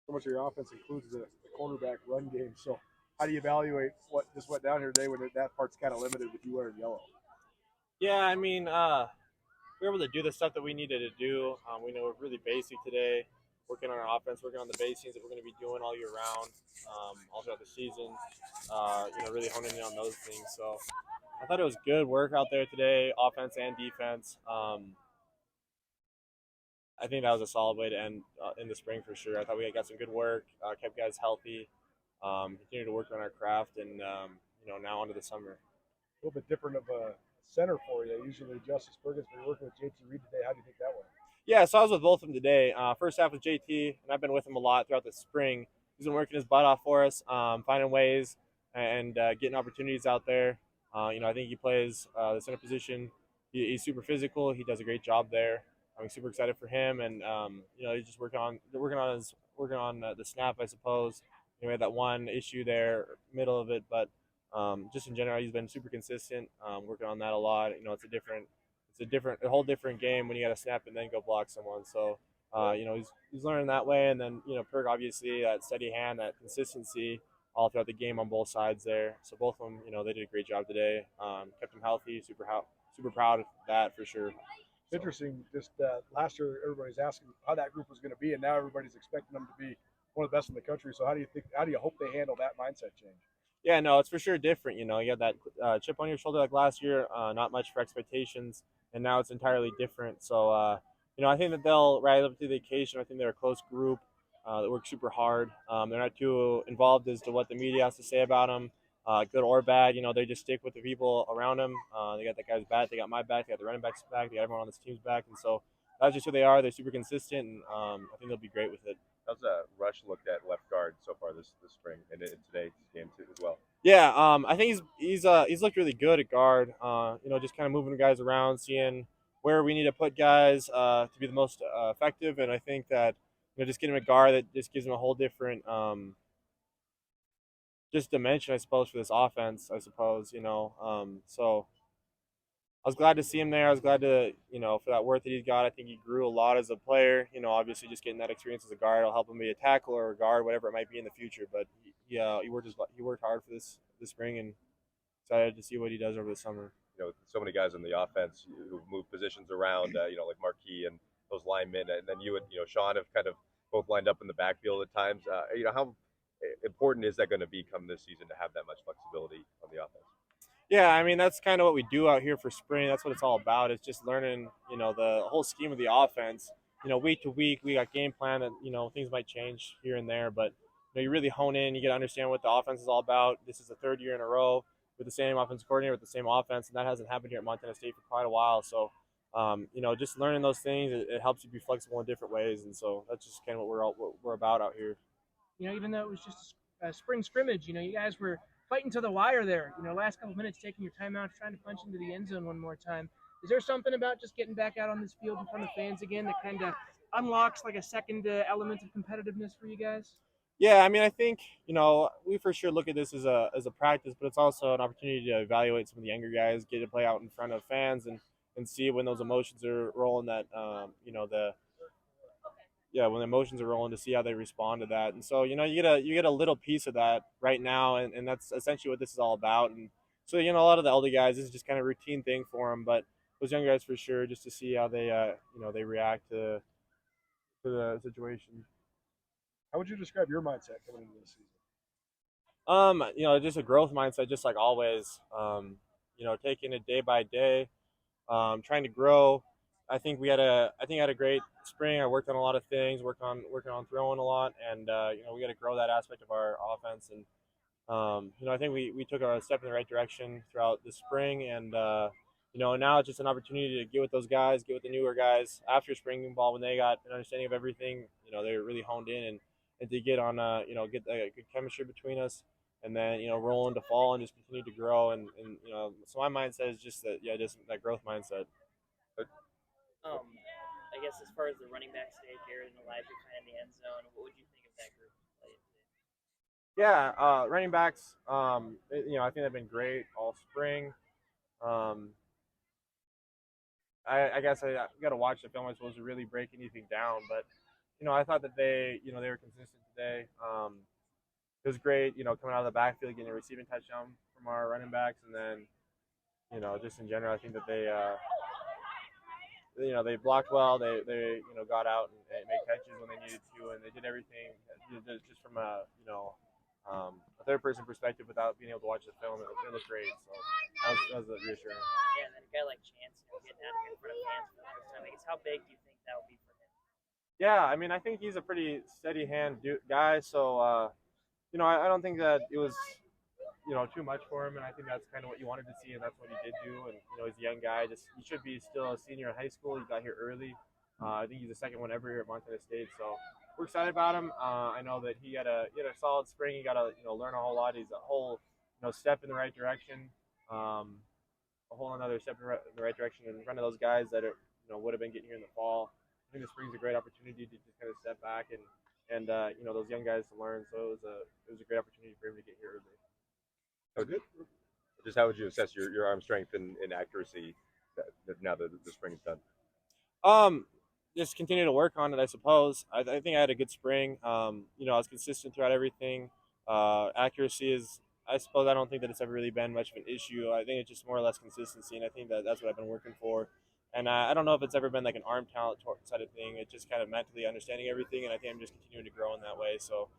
so much of your offense includes the cornerback run game. So how do you evaluate what just went down here today when that part's kind of limited with you wearing yellow? Yeah, I mean, we were able to do the stuff that we needed to do. We know we're really basic today, working on our offense, working on the basics that we're going to be doing all year round, all throughout the season. Really honing in on those things. So I thought it was good work out there today, offense and defense. I think that was a solid way to end in the spring for sure. I thought we got some good work, kept guys healthy, continued to work on our craft, and now onto the summer. A little bit different of a center for you. Usually Justice Ferguson, you're working with JT Reed today. How do you think that went? Yeah, so I was with both of them today. First half with JT, and I've been with him a lot throughout the spring. He's been working his butt off for us, finding ways and getting opportunities out there. I think he plays the center position. He's super physical. He does a great job there. I'm super excited for him, and he's just working on the snap, I suppose. We had that one issue there, middle of it, but just in general, he's been super consistent. Working on that a lot. A whole different game when you got to snap and then go block someone. So, he's learning that way. And then, Perk, obviously, that steady hand, that consistency all throughout the game on both sides there. So both of them, they did a great job today. Kept them healthy. Super proud of that for sure. So. Interesting. Just last year, everybody's asking how that group was going to be, and now everybody's expecting them to be one of the best in the country. So how do you think? How do you hope they handle that mindset change? Yeah, no, it's for sure different. You had that chip on your shoulder like last year, not much for expectations, and now it's entirely different. So, I think that they'll rise up to the occasion. I think they're a close group that works super hard. They're not too involved as to what the media has to say about them, good or bad. They just stick with the people around them. They got that guy's back, they got my back, they got the running back's back, they got everyone on this team's back, and so that's just who they are. They're super consistent, and I think they'll be great with it. How's Rush looked at left guard so far this spring and in today's game too as well? Yeah, I think he's looked really good at guard. Just kind of moving guys around, seeing where we need to put guys to be the most effective. And I think that just getting him a guard that just gives him a whole different just dimension, I suppose, for this offense. I suppose so. I was glad to see him there. I was glad to, for that work that he's got. I think he grew a lot as a player. Obviously just getting that experience as a guard will help him be a tackle or a guard, whatever it might be in the future. But he worked hard for this spring, and excited to see what he does over the summer. So many guys on the offense who move positions around, like Marquis and those linemen, and then you and Sean have kind of both lined up in the backfield at times. How important is that going to become this season to have that much flexibility on the offense? Yeah, I mean that's kind of what we do out here for spring. That's what it's all about. It's just learning, the whole scheme of the offense. Week to week, we got game plan that things might change here and there, but you really hone in. You get to understand what the offense is all about. This is the third year in a row with the same offensive coordinator with the same offense, and that hasn't happened here at Montana State for quite a while. So, just learning those things, it helps you be flexible in different ways, and so that's just kind of what we're about out here. Even though it was just a spring scrimmage, you guys were fighting to the wire there. Last couple minutes, taking your timeout, trying to punch into the end zone one more time. Is there something about just getting back out on this field in front of fans again that kind of unlocks like a second element of competitiveness for you guys? Yeah, I mean, I think we for sure look at this as a practice, but it's also an opportunity to evaluate some of the younger guys, get to play out in front of fans, and see when those emotions are rolling. That when the emotions are rolling, to see how they respond to that. And so you get a little piece of that right now, and that's essentially what this is all about. And so a lot of the older guys, this is just kind of a routine thing for them, but those young guys for sure, just to see how they react to the situation. How would you describe your mindset coming into this season? Just a growth mindset, just like always. Taking it day by day, trying to grow. I think I had a great spring. I worked on a lot of things, working on throwing a lot, and we got to grow that aspect of our offense. And I think we took a step in the right direction throughout the spring, and now it's just an opportunity to get with those guys, get with the newer guys after spring ball when they got an understanding of everything. They were really honed in, and to get on get a good chemistry between us, and then roll into fall and just continue to grow. And so my mindset is just just that growth mindset. I guess as far as the running back stay, Jared and Elijah kind of in the end zone, what would you think of that group playing today? Yeah, running backs. I think they've been great all spring. Um, I guess I got to watch the film, I suppose, to really break anything down. But I thought that they were consistent today. It was great, coming out of the backfield, getting a receiving touchdown from our running backs, and then, just in general, I think that they blocked well. They got out and made catches when they needed to, and they did everything just from a third person perspective without being able to watch the film. It looked great, so that was reassuring. Yeah, and then a guy like Chance, getting out here in front of fans for the first time. I guess how big do you think that will be for him? Yeah, I mean, I think he's a pretty steady hand guy, so I don't think that it was too much for him, and I think that's kind of what you wanted to see, and that's what he did do. And he's a young guy. He should be still a senior in high school. He got here early. I think he's the second one ever here at Montana State, so we're excited about him. I know that he had a solid spring. He got to learn a whole lot. He's a whole step in the right direction, a whole another step in the right direction in front of those guys that would have been getting here in the fall. I think the spring's a great opportunity to just kind of step back and those young guys to learn. So it was a great opportunity for him to get here early. Oh, good. Just how would you assess your arm strength and accuracy now that the spring is done? Just continue to work on it, I suppose. I think I had a good spring. I was consistent throughout everything. Accuracy is, I suppose, I don't think that it's ever really been much of an issue. I think it's just more or less consistency, and I think that's what I've been working for. And I don't know if it's ever been like an arm talent side of thing. It's just kind of mentally understanding everything, and I think I'm just continuing to grow in that way. So,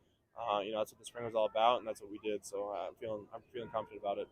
that's what the spring was all about, and that's what we did. So I'm feeling confident about it.